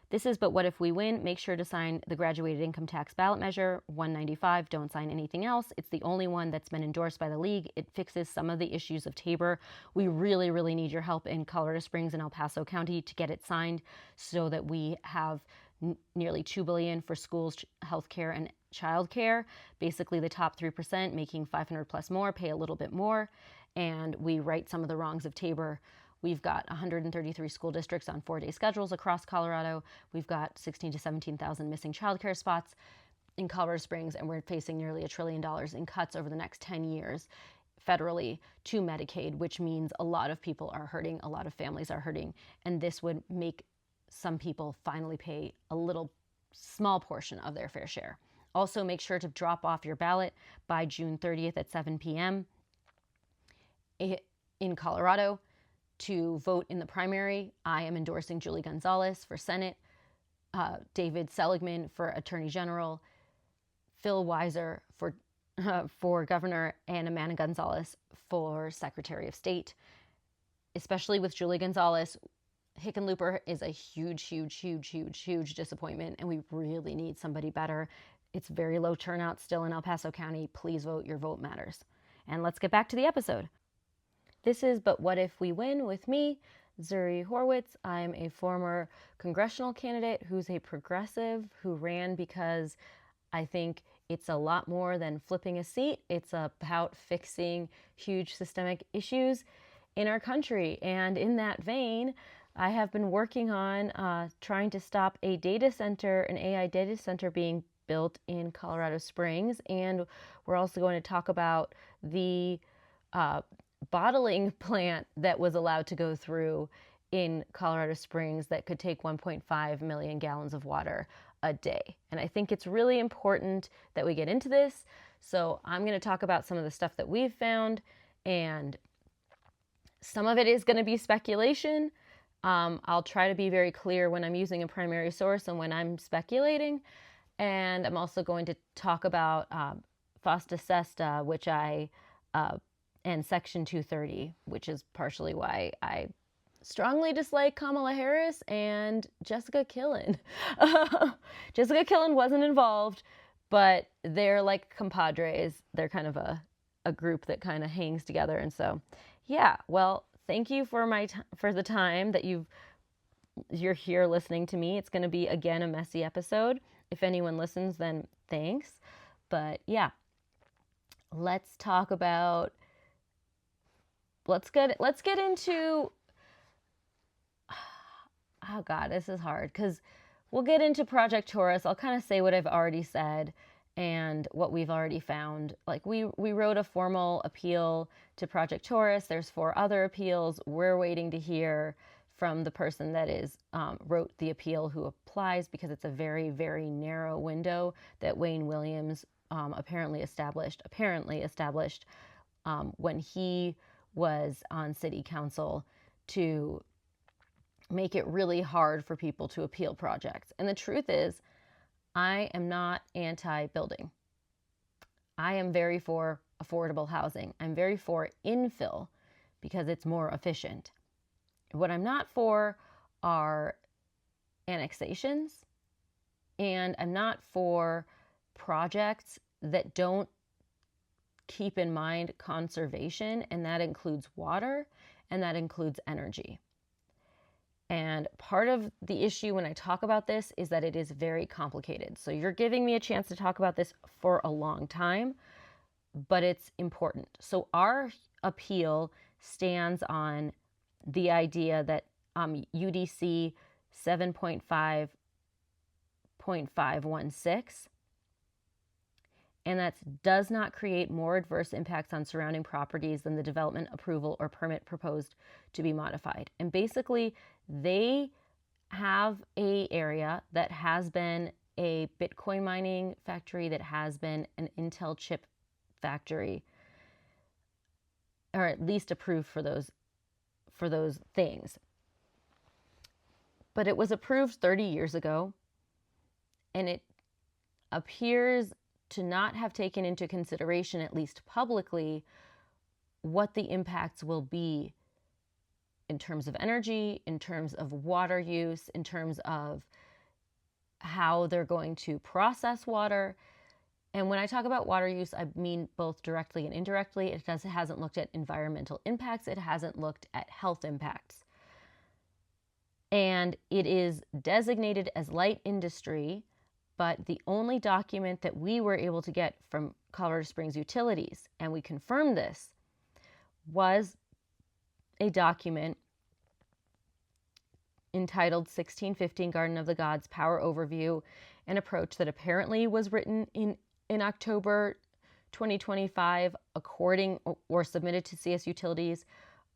This is But What If We Win? Make sure to sign the graduated income tax ballot measure 195. Don't sign anything else. It's the only one that's been endorsed by the league. It fixes some of the issues of Tabor. We really, really need your help in Colorado Springs and El Paso County to get it signed so that we have nearly $2 billion for schools, healthcare, and childcare. Basically, the top 3% making 500 plus more pay a little bit more, and we right some of the wrongs of Tabor. We've got 133 school districts on 4-day schedules across Colorado. We've got 16 to 17,000 missing childcare spots in Colorado Springs, and we're facing nearly $1 trillion in cuts over the next 10 years federally to Medicaid, which means a lot of people are hurting, a lot of families are hurting, and this would make some people finally pay a little small portion of their fair share. Also, make sure to drop off your ballot by June 30th at 7 p.m. in Colorado. To vote in the primary, I am endorsing Julie Gonzalez for Senate, David Seligman for Attorney General, Phil Weiser for Governor, and Amanda Gonzalez for Secretary of State. Especially with Julie Gonzalez, Hickenlooper is a huge disappointment, and we really need somebody better. It's very low turnout still in El Paso County. Please vote. Your vote matters. And let's get back to the episode. This is But What If We Win with me, Zuri Horwitz. I'm a former congressional candidate who's a progressive who ran because I think it's a lot more than flipping a seat. It's about fixing huge systemic issues in our country. And in that vein, I have been working on trying to stop a data center, an AI data center being built in Colorado Springs. And we're also going to talk about the bottling plant that was allowed to go through in Colorado Springs that could take 1.5 million gallons of water a day. And I think it's really important that we get into this. So I'm going to talk about some of the stuff that we've found, and some of it is going to be speculation. I'll try to be very clear when I'm using a primary source and when I'm speculating. And I'm also going to talk about Fosta Sesta, which and Section 230, which is partially why I strongly dislike Kamala Harris and Jessica Killen. Jessica Killen wasn't involved, but they're like compadres. They're kind of a group that kind of hangs together. And so, yeah, well, thank you for the time that you're here listening to me. It's going to be, again, a messy episode. If anyone listens, then thanks. But yeah, let's get into, oh God, this is hard because we'll get into Project Taurus. I'll kind of say what I've already said and what we've already found. Like we wrote a formal appeal to Project Taurus. There's 4 other appeals. We're waiting to hear from the person that wrote the appeal who applies, because it's a very, very narrow window that Wayne Williams apparently established when he was on city council to make it really hard for people to appeal projects. And the truth is, I am not anti-building. I am very for affordable housing. I'm very for infill because it's more efficient. What I'm not for are annexations, and I'm not for projects that don't keep in mind conservation, and that includes water, and that includes energy. And part of the issue when I talk about this is that it is very complicated. So you're giving me a chance to talk about this for a long time, but it's important. So our appeal stands on the idea that UDC 7.5.516, and that does not create more adverse impacts on surrounding properties than the development approval or permit proposed to be modified. And basically, they have an area that has been a Bitcoin mining factory, that has been an Intel chip factory, or at least approved for those things. But it was approved 30 years ago, and it appears to not have taken into consideration, at least publicly, what the impacts will be in terms of energy, in terms of water use, in terms of how they're going to process water. And when I talk about water use, I mean both directly and indirectly. It hasn't looked at environmental impacts. It hasn't looked at health impacts. And it is designated as light industry, but the only document that we were able to get from Colorado Springs Utilities, and we confirmed this, was a document entitled 1615 Garden of the Gods Power Overview and Approach that apparently was written in October 2025 according or submitted to CS Utilities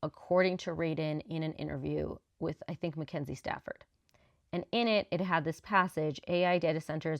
according to Radin in an interview with, I think, Mackenzie Stafford. And in it, it had this passage, AI data center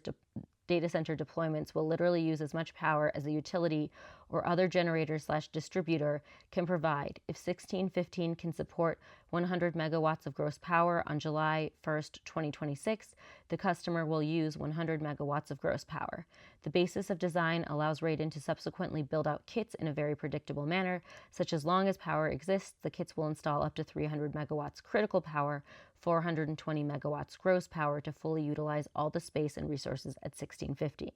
deployments will literally use as much power as a utility or other generator/distributor can provide. If 1615 can support 100 megawatts of gross power on July 1st, 2026, the customer will use 100 megawatts of gross power. The basis of design allows Radin to subsequently build out kits in a very predictable manner, such as long as power exists, the kits will install up to 300 megawatts critical power, 420 megawatts gross power to fully utilize all the space and resources at 1615.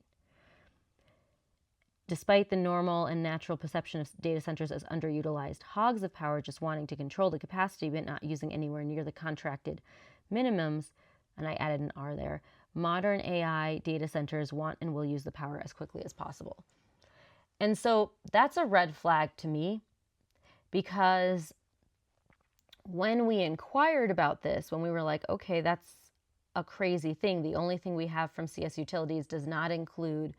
Despite the normal and natural perception of data centers as underutilized hogs of power, just wanting to control the capacity but not using anywhere near the contracted minimums, and I added an R there, modern AI data centers want and will use the power as quickly as possible. And so that's a red flag to me, because when we inquired about this, when we were like, okay, that's a crazy thing. The only thing we have from CS Utilities does not include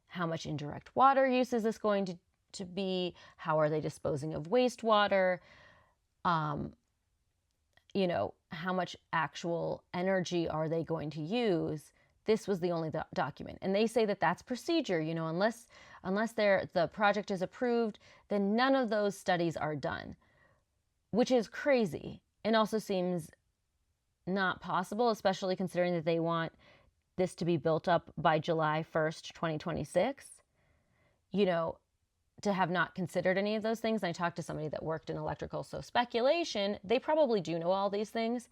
how much indirect water use is this going to be? How are they disposing of wastewater? You know, how much actual energy are they going to use? This was the only document. And they say that that's procedure, you know, unless the project is approved, then none of those studies are done, which is crazy and also seems not possible, especially considering that they want this to be built up by July 1st, 2026, you know, to have not considered any of those things. And I talked to somebody that worked in electrical, so speculation, they probably do know all these things,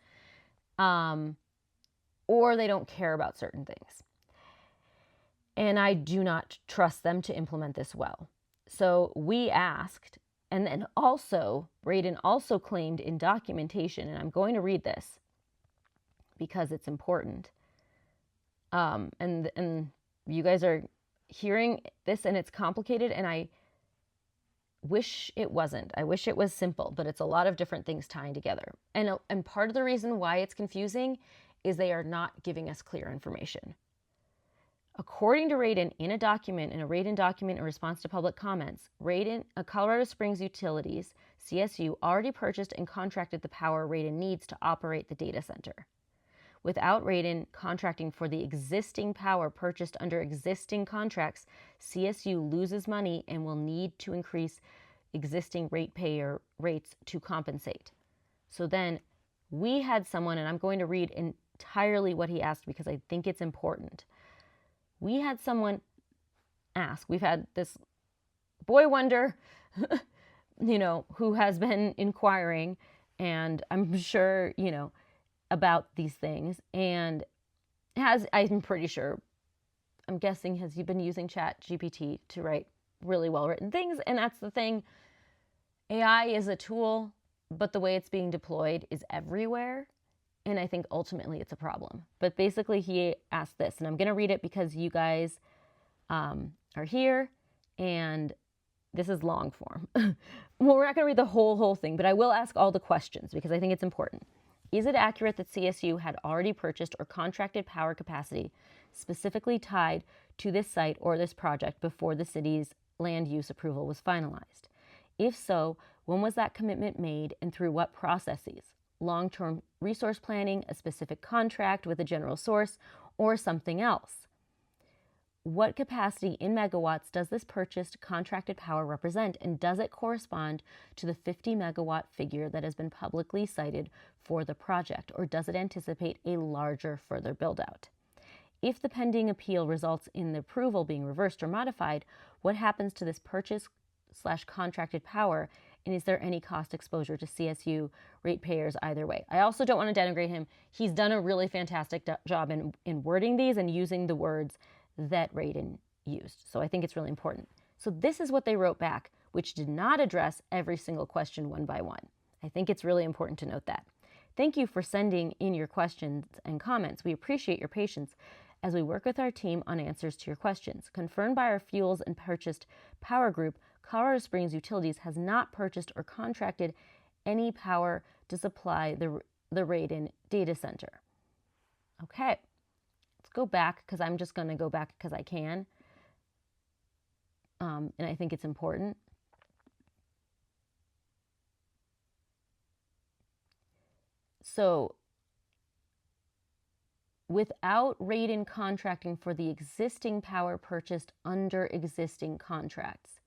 or they don't care about certain things. And I do not trust them to implement this well. So we asked, and then also, Radin also claimed in documentation, and I'm going to read this because it's important. And you guys are hearing this and it's complicated, and I wish it wasn't. I wish it was simple, but it's a lot of different things tying together. And part of the reason why it's confusing is they are not giving us clear information. According to Radin, in a Radin document in response to public comments, Colorado Springs Utilities, CSU, already purchased and contracted the power Radin needs to operate the data center. Without Radin contracting for the existing power purchased under existing contracts, CSU loses money and will need to increase existing ratepayer rates to compensate. So then we had someone, and I'm going to read entirely what he asked because I think it's important. We had someone ask, we've had this boy wonder, you know, who has been inquiring, and I'm sure, you know, about these things, and I'm pretty sure, I'm guessing, has he been using ChatGPT to write really well written things? And that's the thing. AI is a tool, but the way it's being deployed is everywhere. And I think ultimately it's a problem. But basically he asked this, and I'm going to read it because you guys are here, and this is long form. Well, we're not going to read the whole thing, but I will ask all the questions because I think it's important. Is it accurate that CSU had already purchased or contracted power capacity specifically tied to this site or this project before the city's land use approval was finalized? If so, when was that commitment made and through what processes? Long-term resource planning, a specific contract with a general source, or something else? What capacity in megawatts does this purchased contracted power represent, and does it correspond to the 50 megawatt figure that has been publicly cited for the project, or does it anticipate a larger further build-out? If the pending appeal results in the approval being reversed or modified, what happens to this purchase/contracted power, And is there any cost exposure to CSU ratepayers either way? I also don't want to denigrate him. He's done a really fantastic job in wording these and using the words that Radin used. So I think it's really important. So this is what they wrote back, which did not address every single question one by one. I think it's really important to note that. Thank you for sending in your questions and comments. We appreciate your patience as we work with our team on answers to your questions. Confirmed by our fuels and purchased power group, Colorado Springs Utilities has not purchased or contracted any power to supply the Radin data center. Okay, let's go back, because I'm just going to go back because I can. And I think it's important. So, without Radin contracting for the existing power purchased under existing contracts.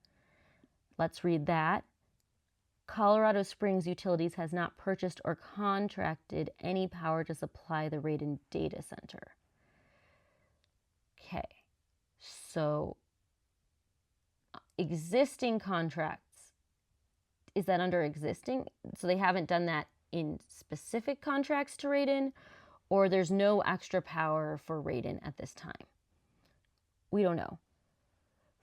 Let's read that. Colorado Springs Utilities has not purchased or contracted any power to supply the Radin data center. Okay, so existing contracts, is that under existing? So they haven't done that in specific contracts to Radin, or there's no extra power for Radin at this time? We don't know.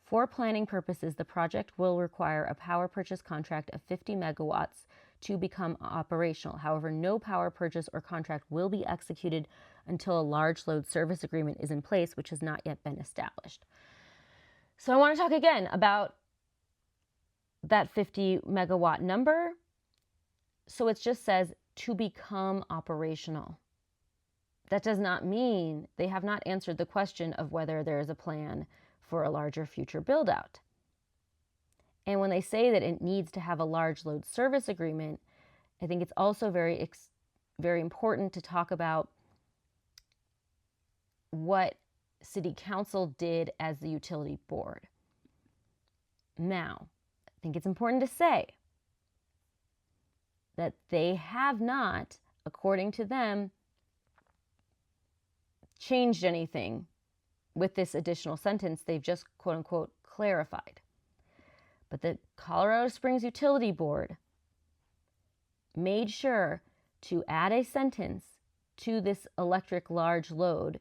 For planning purposes, the project will require a power purchase contract of 50 megawatts to become operational. However, no power purchase or contract will be executed until a large load service agreement is in place, which has not yet been established. So I want to talk again about that 50 megawatt number. So it just says to become operational. That does not mean they have not answered the question of whether there is a plan for a larger future build out. And when they say that it needs to have a large load service agreement, I think it's also very important to talk about what City Council did as the utility board. Now, I think it's important to say that they have not, according to them, changed anything with this additional sentence. They've just, quote unquote, clarified. But the Colorado Springs Utility Board made sure to add a sentence to this electric large load,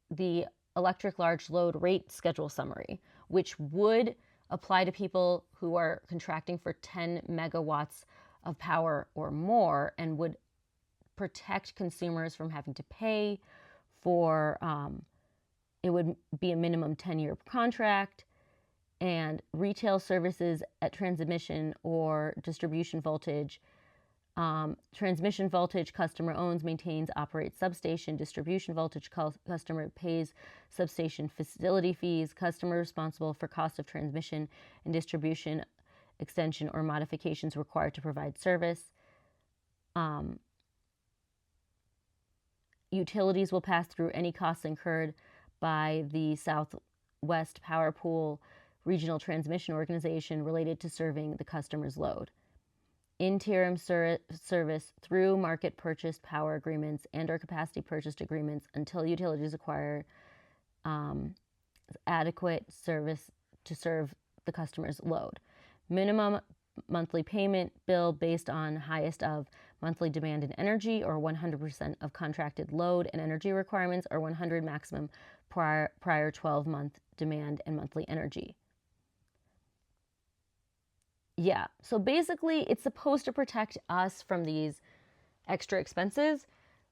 the electric large load rate schedule summary, which would apply to people who are contracting for 10 megawatts of power or more, and would protect consumers from having to pay for, it would be a minimum 10-year contract, and retail services at transmission or distribution voltage. Transmission voltage, customer owns, maintains, operates substation. Distribution voltage, customer pays substation facility fees. Customer responsible for cost of transmission and distribution extension or modifications required to provide service. Utilities will pass through any costs incurred by the Southwest Power Pool Regional Transmission Organization related to serving the customer's load. Interim service through market purchased power agreements and or capacity purchased agreements until utilities acquire adequate service to serve the customer's load. Minimum monthly payment bill based on highest of monthly demand and energy, or 100% of contracted load and energy requirements, or 100 maximum prior 12-month demand and monthly energy. Yeah, so basically it's supposed to protect us from these extra expenses,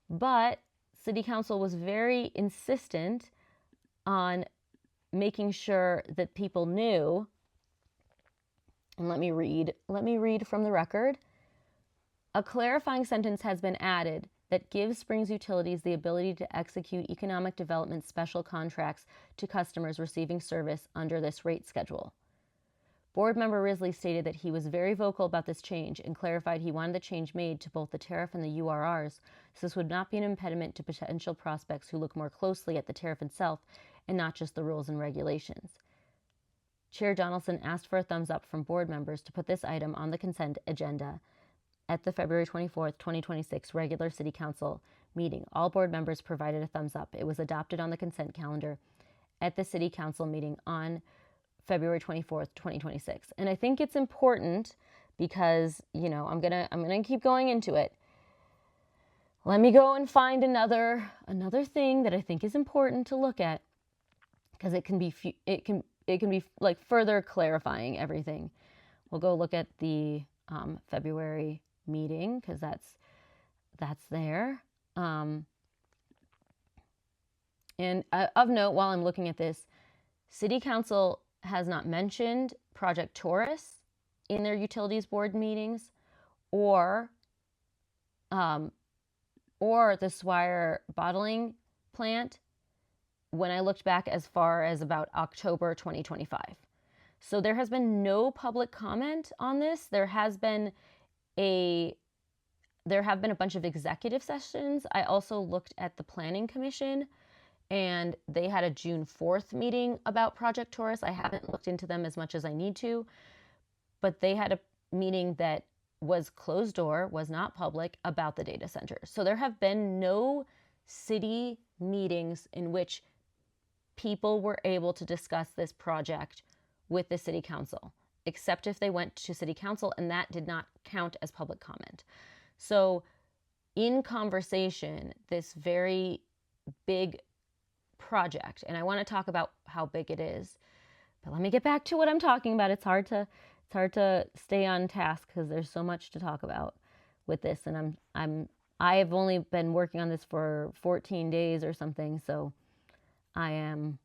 but City Council was very insistent on making sure that people knew. And let me read from the record. A clarifying sentence has been added that gives Springs Utilities the ability to execute economic development special contracts to customers receiving service under this rate schedule. Board member Risley stated that he was very vocal about this change and clarified he wanted the change made to both the tariff and the URRs, so this would not be an impediment to potential prospects who look more closely at the tariff itself and not just the rules and regulations. Chair Donaldson asked for a thumbs up from board members to put this item on the consent agenda at the February 24th, 2026 regular City Council meeting. All board members provided a thumbs up. It was adopted on the consent calendar at the City Council meeting on February 24th, 2026. And I think it's important because, you know, I'm going to keep going into it. Let me go and find another thing that I think is important to look at, because it can be like further clarifying everything. We'll go look at the February meeting, because that's there. And of note, while I'm looking at this, City Council has not mentioned Project Taurus in their utilities board meetings, or the Swire bottling plant when I looked back as far as about October 2025. So there has been no public comment on this. There have been a bunch of executive sessions. I also looked at the Planning Commission, and they had a June 4th meeting about Project Taurus. I haven't looked into them as much as I need to, but they had a meeting that was closed door, was not public, about the data center. So there have been no city meetings in which people were able to discuss this project with the city council, except if they went to city council, and that did not count as public comment. So in conversation, this very big project, and I want to talk about how big it is, but let me get back to what I'm talking about. It's hard to stay on task because there's so much to talk about with this, and I have only been working on this for 14 days or something, so I am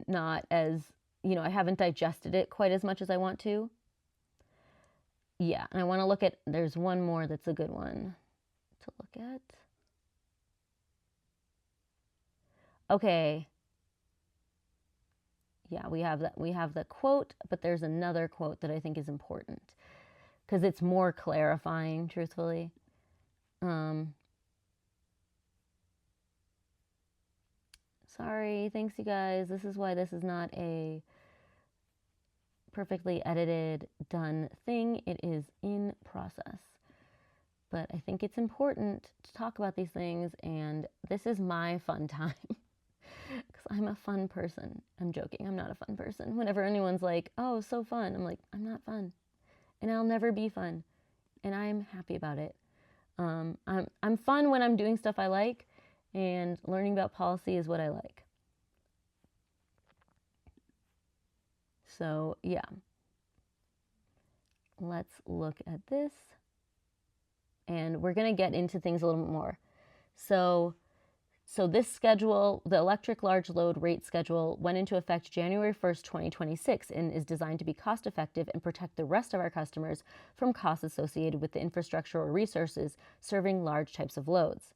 not as, you know, I haven't digested it quite as much as I want to. Yeah, and I want to look at, there's one more that's a good one to look at. Okay. Yeah, we have the quote, but there's another quote that I think is important because it's more clarifying, truthfully. Sorry, thanks you guys. This is why this is not a perfectly edited, done thing. It is in process. But I think it's important to talk about these things, and this is my fun time. Because I'm a fun person. I'm joking. I'm not a fun person. Whenever anyone's like, oh, so fun, I'm like, I'm not fun. And I'll never be fun. And I'm happy about it. I'm fun when I'm doing stuff I like, and learning about policy is what I like. So, yeah. Let's look at this. And we're going to get into things a little bit more. So this schedule, the electric large load rate schedule, went into effect January 1st, 2026, and is designed to be cost effective and protect the rest of our customers from costs associated with the infrastructure or resources serving large types of loads.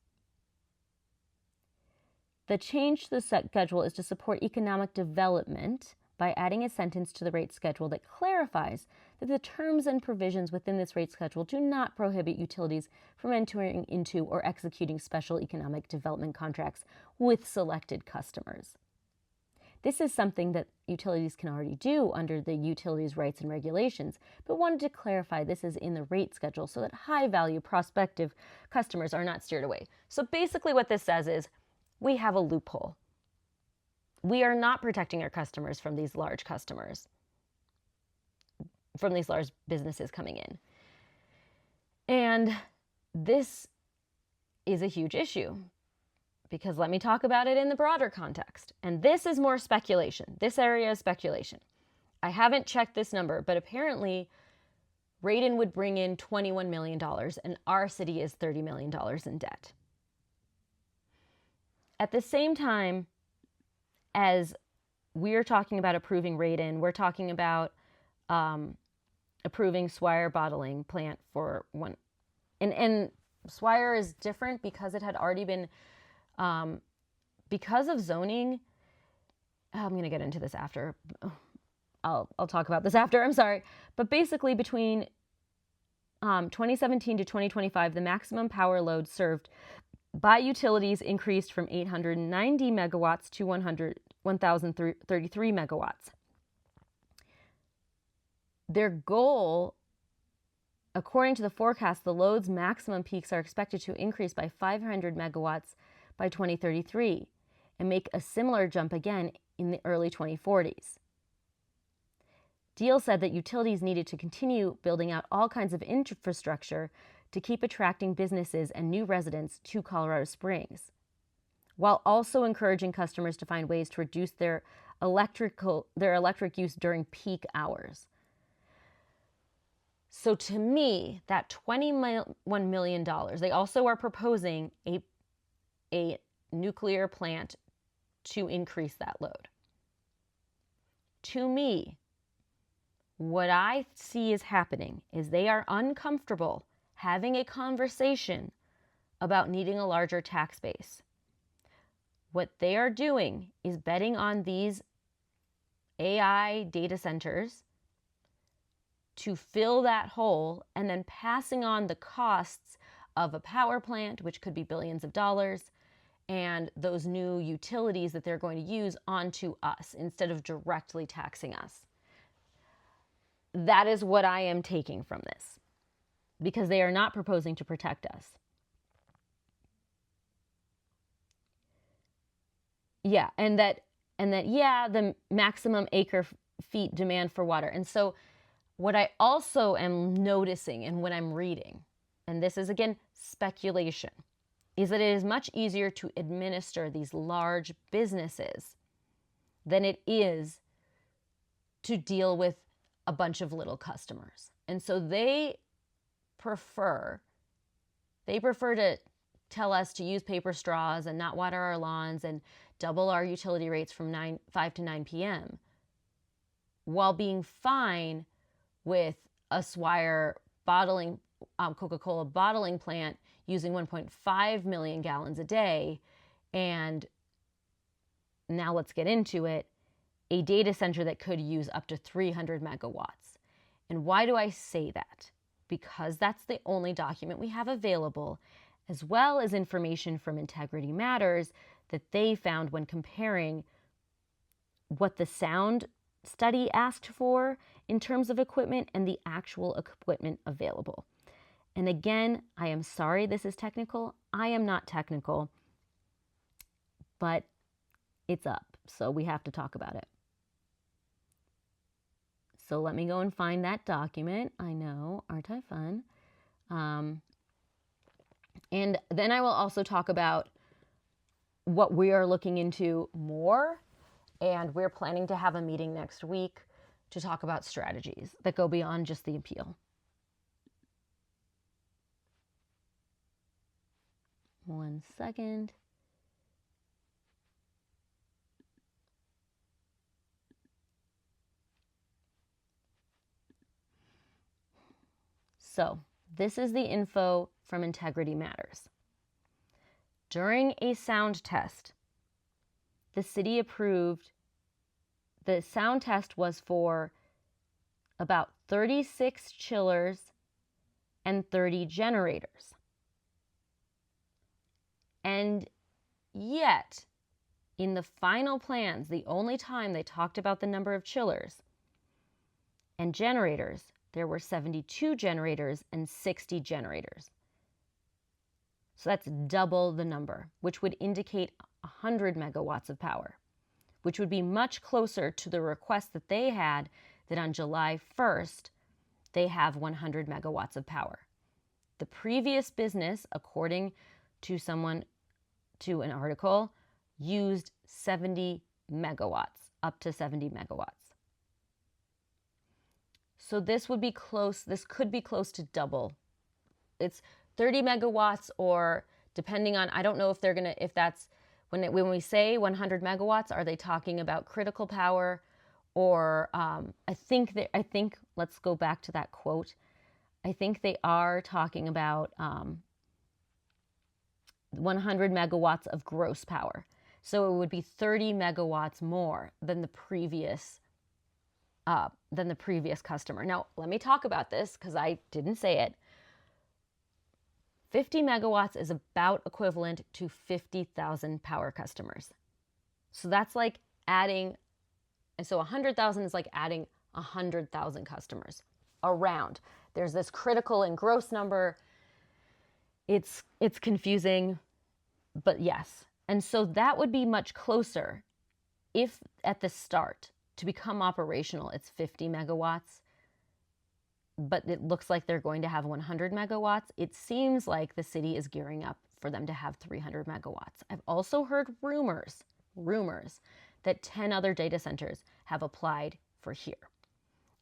The change to the schedule is to support economic development by adding a sentence to the rate schedule that clarifies that the terms and provisions within this rate schedule do not prohibit utilities from entering into or executing special economic development contracts with selected customers. This is something that utilities can already do under the utilities rights and regulations, but wanted to clarify this is in the rate schedule so that high-value prospective customers are not steered away. So basically what this says is we have a loophole. We are not protecting our customers from these large customers, from these large businesses coming in. And this is a huge issue because let me talk about it in the broader context. And this is more speculation. This area is speculation. I haven't checked this number, but apparently Radon would bring in $21 million and our city is $30 million in debt. At the same time as we're talking about approving Radon, we're talking about approving Swire bottling plant for one. And Swire is different because it had already been, because of zoning. I'm going to get into this after. I'll talk about this after. I'm sorry. But basically between 2017 to 2025, the maximum power load served by utilities increased from 890 megawatts to 1,033 megawatts. Their goal, according to the forecast, the load's maximum peaks are expected to increase by 500 megawatts by 2033 and make a similar jump again in the early 2040s. Deal said that utilities needed to continue building out all kinds of infrastructure to keep attracting businesses and new residents to Colorado Springs, while also encouraging customers to find ways to reduce their electric use during peak hours. So to me, that $21 million, they also are proposing a nuclear plant to increase that load. To me, what I see is happening is they are uncomfortable having a conversation about needing a larger tax base. What they are doing is betting on these AI data centers to fill that hole and then passing on the costs of a power plant, which could be billions of dollars, and those new utilities that they're going to use onto us instead of directly taxing us. That is what I am taking from this, because they are not proposing to protect us. Yeah, and that the maximum acre feet demand for water. And so what I also am noticing and when I'm reading, and this is again speculation, is that it is much easier to administer these large businesses than it is to deal with a bunch of little customers. And so they prefer to tell us to use paper straws and not water our lawns and double our utility rates from 5 to 9 p.m. while being fine with a Swire bottling, Coca-Cola bottling plant using 1.5 million gallons a day. And now let's get into it, a data center that could use up to 300 megawatts. And why do I say that? Because that's the only document we have available, as well as information from Integrity Matters that they found when comparing what the sound study asked for in terms of equipment and the actual equipment available. And again, I am sorry this is technical. I am not technical, but it's up, so we have to talk about it. So let me go and find that document. I know, aren't I fun? And then I will also talk about what we are looking into more. And we're planning to have a meeting next week to talk about strategies that go beyond just the appeal. One second. So this is the info from Integrity Matters. During a sound test, the city approved, the sound test was for about 36 chillers and 30 generators. And yet, in the final plans, the only time they talked about the number of chillers and generators, there were 72 generators and 60 generators. So that's double the number, which would indicate 100 megawatts of power, which would be much closer to the request that they had, that on July 1st, they have 100 megawatts of power. The previous business, according to an article, used 70 megawatts, up to 70 megawatts. So this would be close, this could be close to double. It's 30 megawatts, or depending on, I don't know if they're going to, if that's, when we say 100 megawatts, are they talking about critical power? Or I think, let's go back to that quote. I think they are talking about 100 megawatts of gross power. So it would be 30 megawatts more than the previous customer. Now, let me talk about this because I didn't say it. 50 megawatts is about equivalent to 50,000 power customers. So that's like adding, and so 100,000 is like adding 100,000 customers around. There's this critical and gross number. It's confusing, but yes. And so that would be much closer if at the start, to become operational, it's 50 megawatts, but it looks like they're going to have 100 megawatts, it seems like the city is gearing up for them to have 300 megawatts. I've also heard rumors that 10 other data centers have applied for here.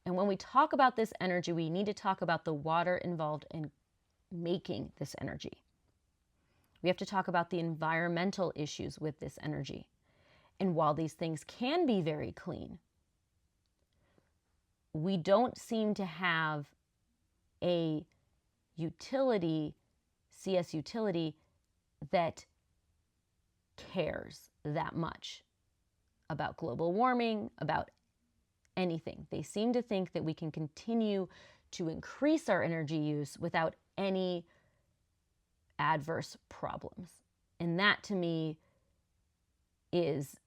And when we talk about this energy, we need to talk about the water involved in making this energy. We have to talk about the environmental issues with this energy. And while these things can be very clean, we don't seem to have a utility, CS utility, that cares that much about global warming, about anything. They seem to think that we can continue to increase our energy use without any adverse problems. And that, to me, is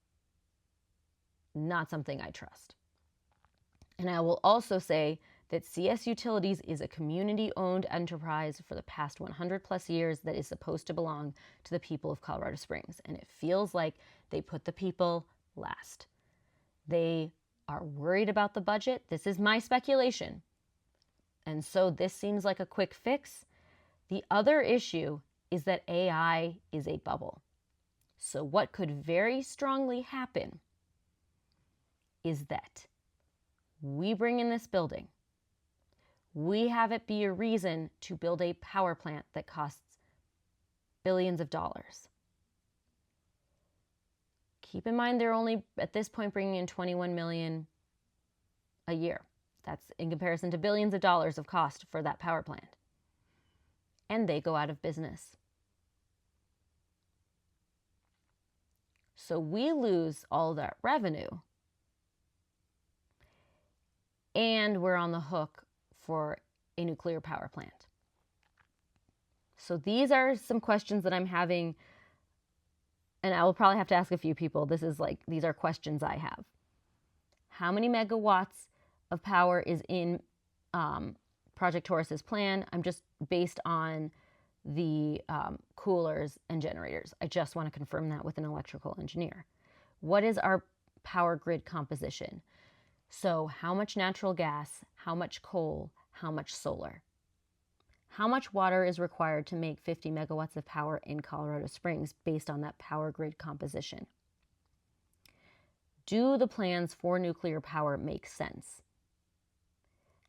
not something I trust. And I will also say that CS Utilities is a community-owned enterprise for the past 100 plus years that is supposed to belong to the people of Colorado Springs. And it feels like they put the people last. They are worried about the budget. This is my speculation. And so this seems like a quick fix. The other issue is that AI is a bubble. So what could very strongly happen is that we bring in this building. We have it be a reason to build a power plant that costs billions of dollars. Keep in mind they're only, at this point, bringing in $21 million a year. That's in comparison to billions of dollars of cost for that power plant. And they go out of business. So we lose all that revenue. And we're on the hook for a nuclear power plant. So these are some questions that I'm having, and I will probably have to ask a few people. These are questions I have. How many megawatts of power is in Project Taurus's plan? I'm just based on the coolers and generators. I just want to confirm that with an electrical engineer. What is our power grid composition? So how much natural gas, how much coal, how much solar? How much water is required to make 50 megawatts of power in Colorado Springs based on that power grid composition? Do the plans for nuclear power make sense?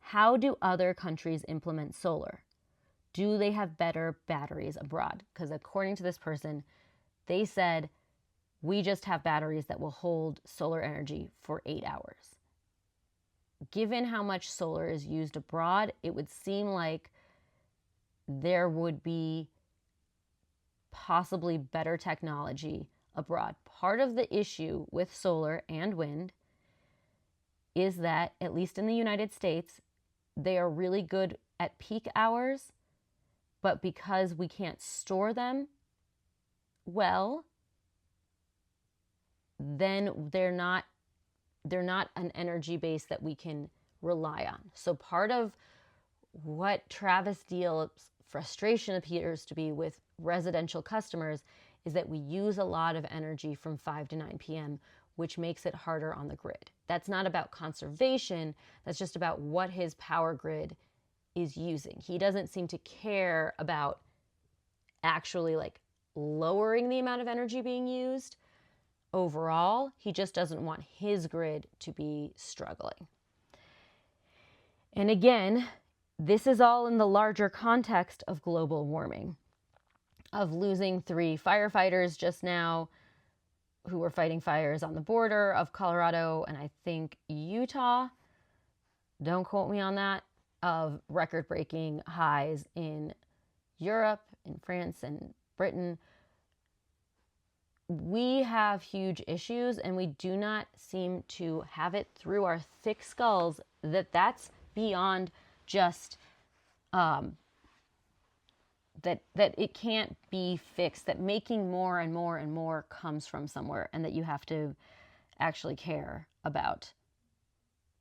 How do other countries implement solar? Do they have better batteries abroad? Because according to this person, they said, we just have batteries that will hold solar energy for 8 hours. Given how much solar is used abroad, it would seem like there would be possibly better technology abroad. Part of the issue with solar and wind is that, at least in the United States, they are really good at peak hours, but because we can't store them well, then they're not an energy base that we can rely on. So part of what Travis Deal's frustration appears to be with residential customers is that we use a lot of energy from 5 to 9 p.m., which makes it harder on the grid. That's not about conservation. That's just about what his power grid is using. He doesn't seem to care about actually lowering the amount of energy being used. Overall, he just doesn't want his grid to be struggling. And again, this is all in the larger context of global warming, of losing 3 firefighters just now who were fighting fires on the border of Colorado and I think Utah, don't quote me on that, of record-breaking highs in Europe, in France, and Britain. We have huge issues, and we do not seem to have it through our thick skulls that that's beyond just that it can't be fixed, that making more and more and more comes from somewhere, and that you have to actually care about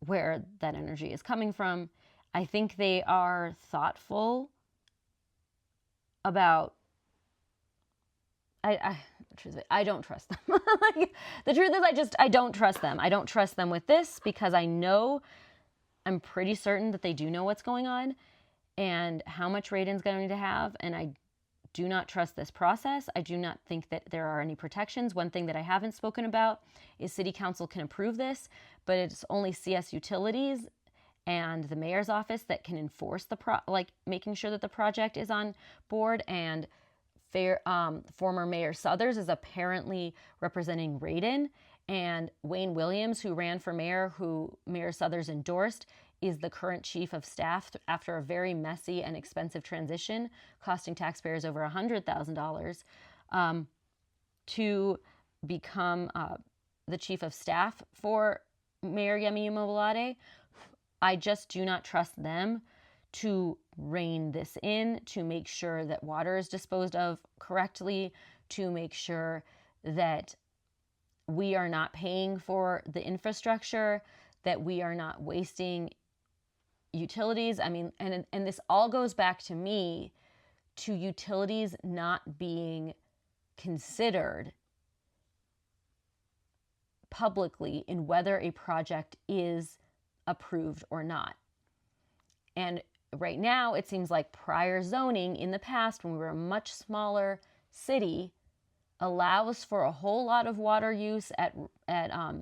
where that energy is coming from. I think they are thoughtful about the truth is, I don't trust them. Like, the truth is, I don't trust them. I don't trust them with this because I'm pretty certain that they do know what's going on and how much Radon's going to have. And I do not trust this process. I do not think that there are any protections. One thing that I haven't spoken about is City Council can approve this, but it's only CS Utilities and the mayor's office that can enforce making sure that the project is on board. And former Mayor Suthers is apparently representing Radon, and Wayne Williams, who ran for mayor, who Mayor Suthers endorsed, is the current chief of staff after a very messy and expensive transition, costing taxpayers over $100,000 to become the chief of staff for Mayor Yemi Immobilade. I just do not trust them to rein this in, to make sure that water is disposed of correctly, to make sure that we are not paying for the infrastructure, that we are not wasting utilities. I mean, and this all goes back to me, to utilities not being considered publicly in whether a project is approved or not. And right now, it seems like prior zoning in the past, when we were a much smaller city, allows for a whole lot of water use at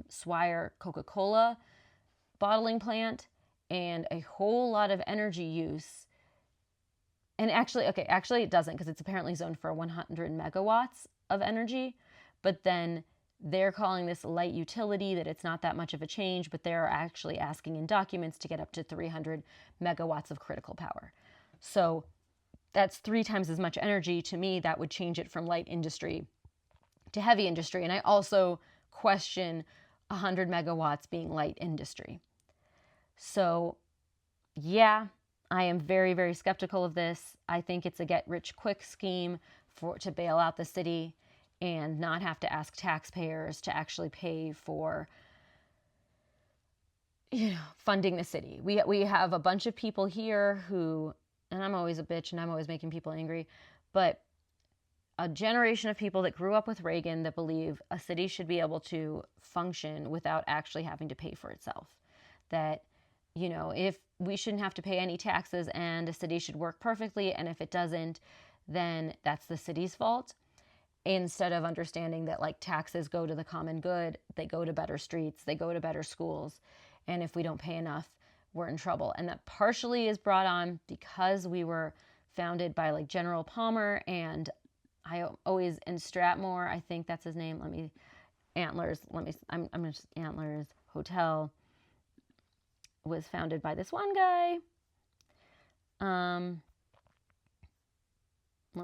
Swire Coca-Cola bottling plant and a whole lot of energy use. And actually it doesn't, because it's apparently zoned for 100 megawatts of energy, but then they're calling this light utility, that it's not that much of a change, but they're actually asking in documents to get up to 300 megawatts of critical power. So that's 3 times as much energy. To me, that would change it from light industry to heavy industry. And I also question 100 megawatts being light industry. So yeah, I am very, very skeptical of this. I think it's a get-rich-quick scheme to bail out the city and not have to ask taxpayers to actually pay for, funding the city. We have a bunch of people here who, and I'm always a bitch and I'm always making people angry, but a generation of people that grew up with Reagan that believe a city should be able to function without actually having to pay for itself. That, if we shouldn't have to pay any taxes and a city should work perfectly, and if it doesn't, then that's the city's fault. Instead of understanding that taxes go to the common good, they go to better streets, they go to better schools. And if we don't pay enough, we're in trouble. And that partially is brought on because we were founded by General Palmer and and Stratmore, I think that's his name. Antlers Hotel was founded by this one guy. Let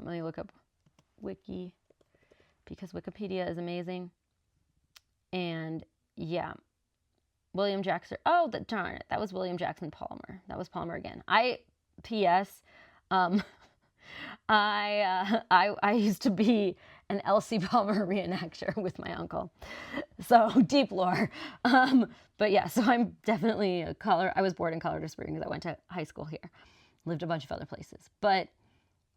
me look up Wiki, because Wikipedia is amazing. And yeah, William Jackson. Oh, darn it. That was William Jackson Palmer. That was Palmer again. P.S. I used to be an Elsie Palmer reenactor with my uncle. So deep lore. But yeah, so I'm definitely I was born in Colorado Springs. I went to high school here, lived a bunch of other places. But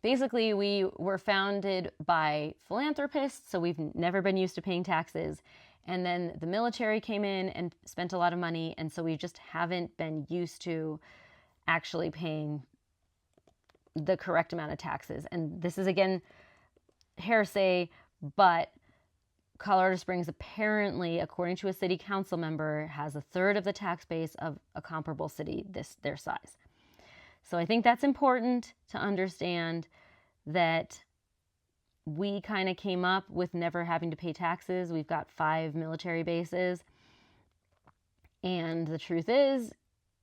basically, we were founded by philanthropists, so we've never been used to paying taxes. And then the military came in and spent a lot of money, and so we just haven't been used to actually paying the correct amount of taxes. And this is, again, hearsay, but Colorado Springs apparently, according to a city council member, has a third of the tax base of a comparable city their size. So I think that's important to understand, that we kind of came up with never having to pay taxes. We've got 5 military bases. And the truth is,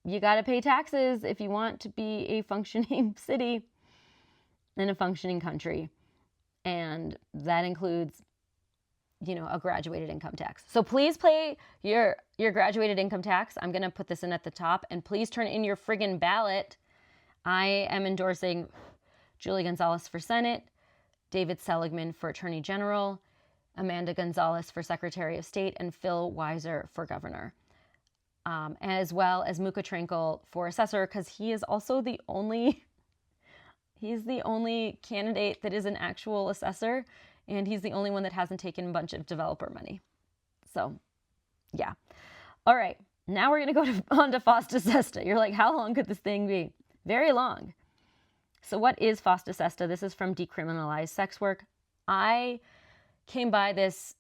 you got to pay taxes if you want to be a functioning city in a functioning country. And that includes, a graduated income tax. So please pay your graduated income tax. I'm going to put this in at the top. And please turn in your friggin' ballot. I am endorsing Julie Gonzalez for Senate, David Seligman for Attorney General, Amanda Gonzalez for Secretary of State, and Phil Weiser for Governor, as well as Muka Trankel for Assessor, because he is also the only He's the only candidate that is an actual assessor, and he's the only one that hasn't taken a bunch of developer money. So, yeah. All right, now we're going to go on to Fosta Sesta. You're like, how long could this thing be? Very long. So what is Fosta Sesta? This is from Decriminalize Sex Work. I came by this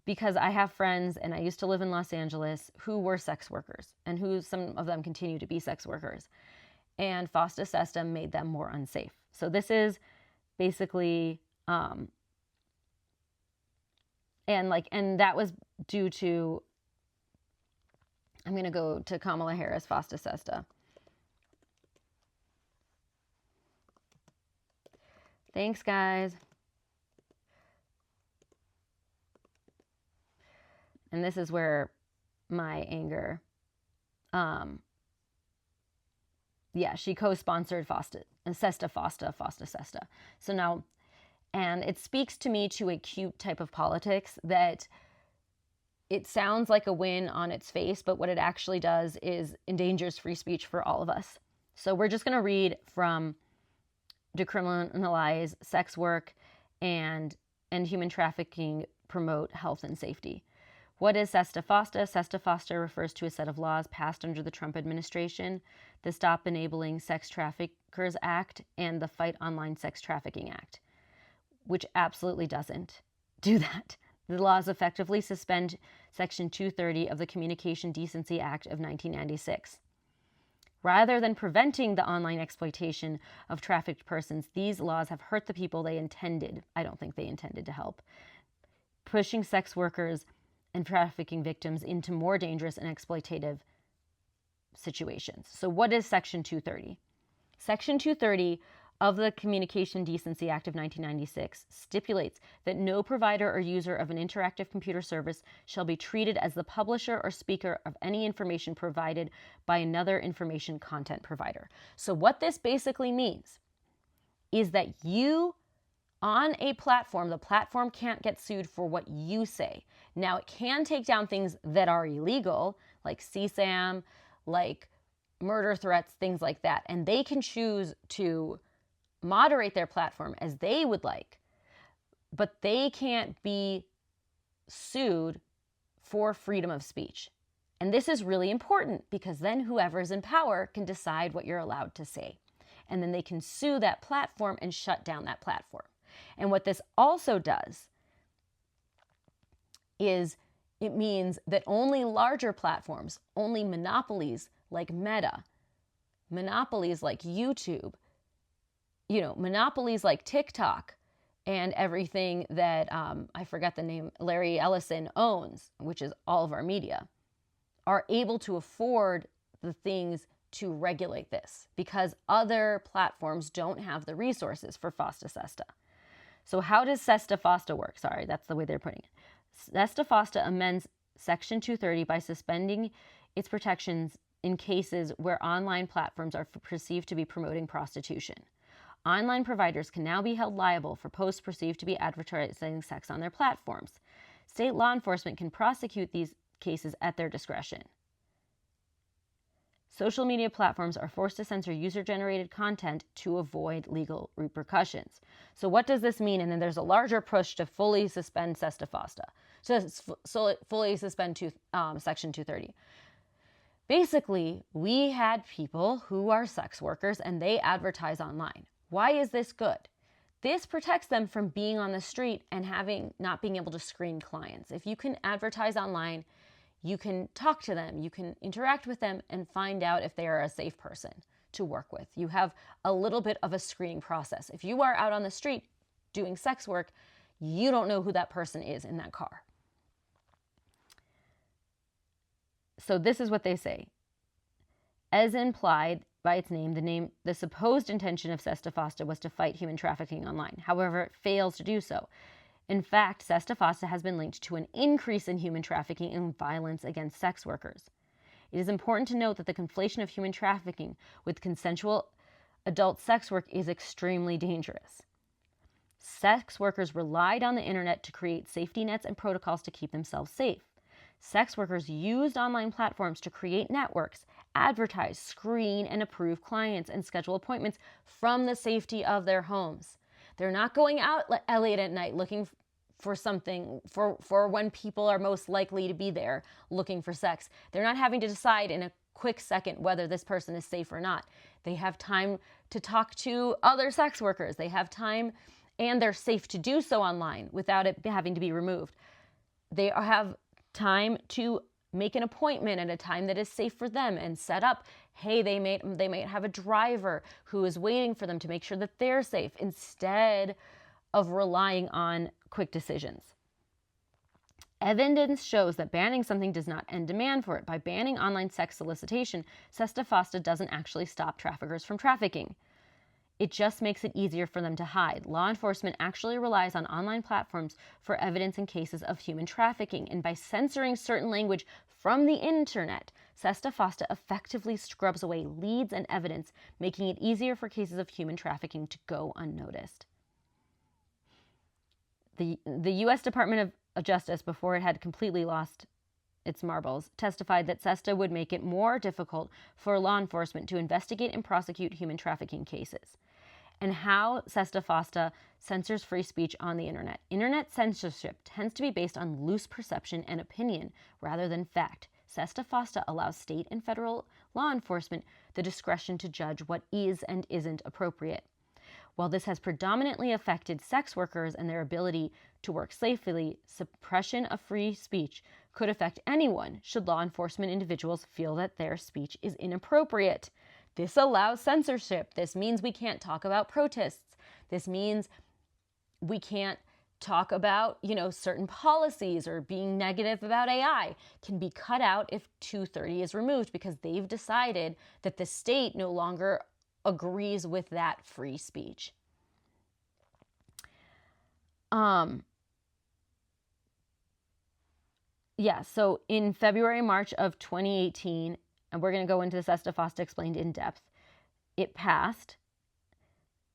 because I have friends, and I used to live in Los Angeles, who were sex workers, and who some of them continue to be sex workers. And Fosta Sesta made them more unsafe. So this is basically, and that was due to, I'm going to go to Kamala Harris, Fosta Sesta. Thanks, guys. And this is where my anger, she co-sponsored Fosta Sesta. So now, and it speaks to me to a cute type of politics that it sounds like a win on its face, but what it actually does is endangers free speech for all of us. So we're just going to read from Decriminalize Sex Work and Human Trafficking, Promote Health and Safety. What is Sesta Fosta? Sesta Fosta refers to a set of laws passed under the Trump administration, the Stop Enabling Sex Traffickers Act and the Fight Online Sex Trafficking Act, which absolutely doesn't do that. The laws effectively suspend Section 230 of the Communication Decency Act of 1996. Rather than preventing the online exploitation of trafficked persons, these laws have hurt the people they intended. I don't think they intended to help, pushing sex workers and trafficking victims into more dangerous and exploitative situations. So what is Section 230? Section 230 of the Communication Decency Act of 1996 stipulates that no provider or user of an interactive computer service shall be treated as the publisher or speaker of any information provided by another information content provider. So what this basically means is that you, on a platform, the platform can't get sued for what you say. Now, it can take down things that are illegal, like CSAM, like murder threats, things like that. And they can choose to moderate their platform as they would like, but they can't be sued for freedom of speech. And this is really important because then whoever is in power can decide what you're allowed to say. And then they can sue that platform and shut down that platform. And what this also does is it means that only larger platforms, only monopolies like Meta, monopolies like YouTube, monopolies like TikTok and everything that, I forget the name, Larry Ellison owns, which is all of our media, are able to afford the things to regulate this because other platforms don't have the resources for Fosta Sesta. So how does Sesta Fosta work? Sorry, that's the way they're putting it. Sesta Fosta amends Section 230 by suspending its protections in cases where online platforms are perceived to be promoting prostitution. Online providers can now be held liable for posts perceived to be advertising sex on their platforms. State law enforcement can prosecute these cases at their discretion. Social media platforms are forced to censor user-generated content to avoid legal repercussions. So what does this mean? And then there's a larger push to fully suspend Sesta Fosta. So fully suspend Section 230. Basically, we had people who are sex workers and they advertise online. Why is this good? This protects them from being on the street and not being able to screen clients. If you can advertise online, you can talk to them, you can interact with them and find out if they are a safe person to work with. You have a little bit of a screening process. If you are out on the street doing sex work, you don't know who that person is in that car. So this is what they say. As implied by its name, the supposed intention of Sesta Fosta was to fight human trafficking online. However, it fails to do so. In fact, Sesta Fosta has been linked to an increase in human trafficking and violence against sex workers. It is important to note that the conflation of human trafficking with consensual adult sex work is extremely dangerous. Sex workers relied on the internet to create safety nets and protocols to keep themselves safe. Sex workers used online platforms to create networks advertise, screen, and approve clients and schedule appointments from the safety of their homes. They're not going out late at night looking for something, for when people are most likely to be there looking for sex. They're not having to decide in a quick second whether this person is safe or not. They have time to talk to other sex workers. They have time, and they're safe to do so online without it having to be removed. They have time to make an appointment at a time that is safe for them and set up. Hey, they might have a driver who is waiting for them to make sure that they're safe instead of relying on quick decisions. Evidence shows that banning something does not end demand for it. By banning online sex solicitation, Sesta Fosta doesn't actually stop traffickers from trafficking. It just makes it easier for them to hide. Law enforcement actually relies on online platforms for evidence in cases of human trafficking, and by censoring certain language from the internet, Sesta Fosta effectively scrubs away leads and evidence, making it easier for cases of human trafficking to go unnoticed. The U.S. Department of Justice, before it had completely lost its marbles, testified that Sesta would make it more difficult for law enforcement to investigate and prosecute human trafficking cases. And how Sesta Fosta censors free speech on the internet. Internet censorship tends to be based on loose perception and opinion rather than fact. Sesta Fosta allows state and federal law enforcement the discretion to judge what is and isn't appropriate. While this has predominantly affected sex workers and their ability to work safely, suppression of free speech could affect anyone should law enforcement individuals feel that their speech is inappropriate. This allows censorship. This means we can't talk about protests. This means we can't talk about, certain policies, or being negative about AI can be cut out if 230 is removed because they've decided that the state no longer agrees with that free speech. So in February, March of 2018, and we're going to go into the Sesta Fosta Explained in depth, it passed.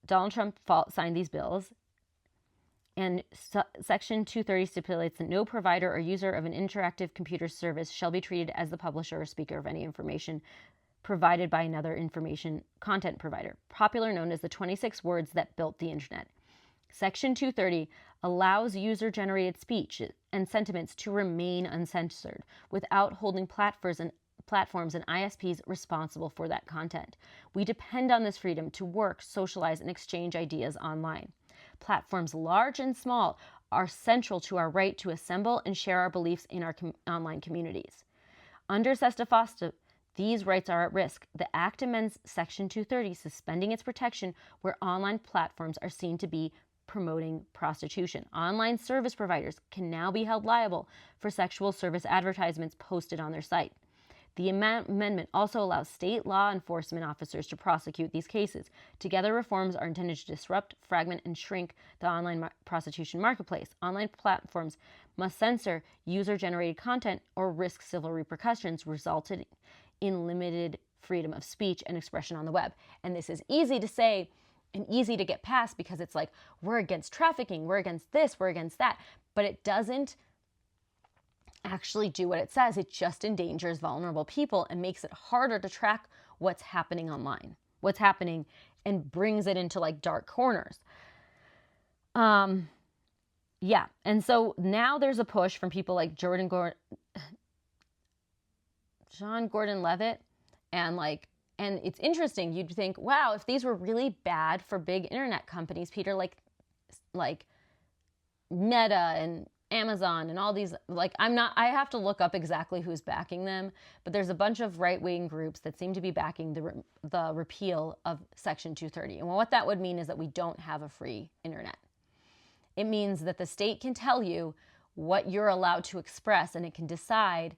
Donald Trump signed these bills, and Section 230 stipulates that no provider or user of an interactive computer service shall be treated as the publisher or speaker of any information provided by another information content provider, popularly known as the 26 words that built the internet. Section 230 allows user-generated speech and sentiments to remain uncensored without holding platforms and ISPs responsible for that content. We depend on this freedom to work, socialize, and exchange ideas online. Platforms large and small are central to our right to assemble and share our beliefs in our online communities. Under Sesta Fosta, these rights are at risk. The Act amends Section 230, suspending its protection where online platforms are seen to be promoting prostitution. Online service providers can now be held liable for sexual service advertisements posted on their site. The amendment also allows state law enforcement officers to prosecute these cases. Together, reforms are intended to disrupt, fragment, and shrink the online prostitution marketplace. Online platforms must censor user-generated content or risk civil repercussions resulting in limited freedom of speech and expression on the web. And this is easy to say and easy to get past because it's like, we're against trafficking, we're against this, we're against that. But it doesn't actually do what it says. It just endangers vulnerable people and makes it harder to track what's happening online, what's happening, and brings it into like dark corners. And so now there's a push from people like John Gordon Levitt, and it's interesting. You'd think, wow, if these were really bad for big internet companies, Peter, like Meta and Amazon and all these, I have to look up exactly who's backing them, but there's a bunch of right-wing groups that seem to be backing the repeal of Section 230. And what that would mean is that we don't have a free internet. It means that the state can tell you what you're allowed to express, and it can decide,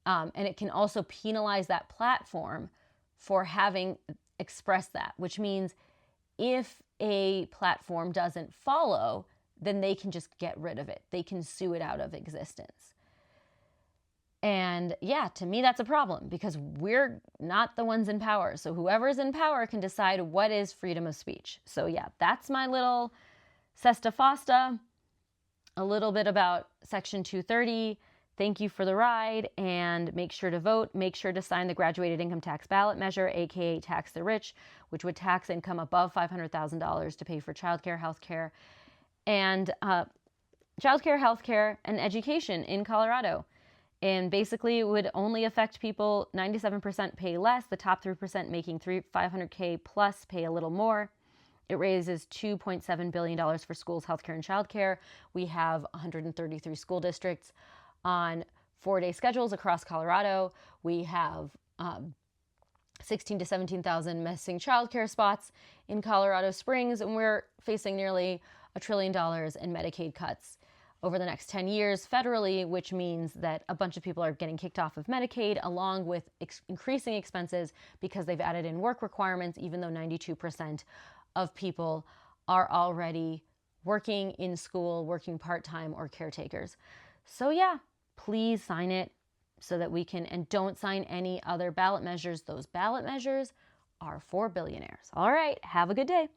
and it can also penalize that platform for having expressed that, which means if a platform doesn't follow, then they can just get rid of it. They can sue it out of existence. And to me, that's a problem because we're not the ones in power. So whoever's in power can decide what is freedom of speech. So that's my little Sesta Fosta, a little bit about Section 230. Thank you for the ride, and make sure to vote. Make sure to sign the graduated income tax ballot measure, aka Tax the Rich, which would tax income above $500,000 to pay for childcare, healthcare, and and education in Colorado. And basically, it would only affect people 97% pay less, the top 3% making $500K plus pay a little more. It raises $2.7 billion for schools, healthcare, and childcare. We have 133 school districts on 4-day schedules across Colorado. We have 16 to 17,000 missing childcare spots in Colorado Springs, and we're facing nearly $1 trillion in Medicaid cuts over the next 10 years federally, which means that a bunch of people are getting kicked off of Medicaid, along with increasing expenses because they've added in work requirements, even though 92% of people are already working in school, working part-time, or caretakers. So yeah, please sign it so that we can, and don't sign any other ballot measures. Those ballot measures are for billionaires. All right, have a good day.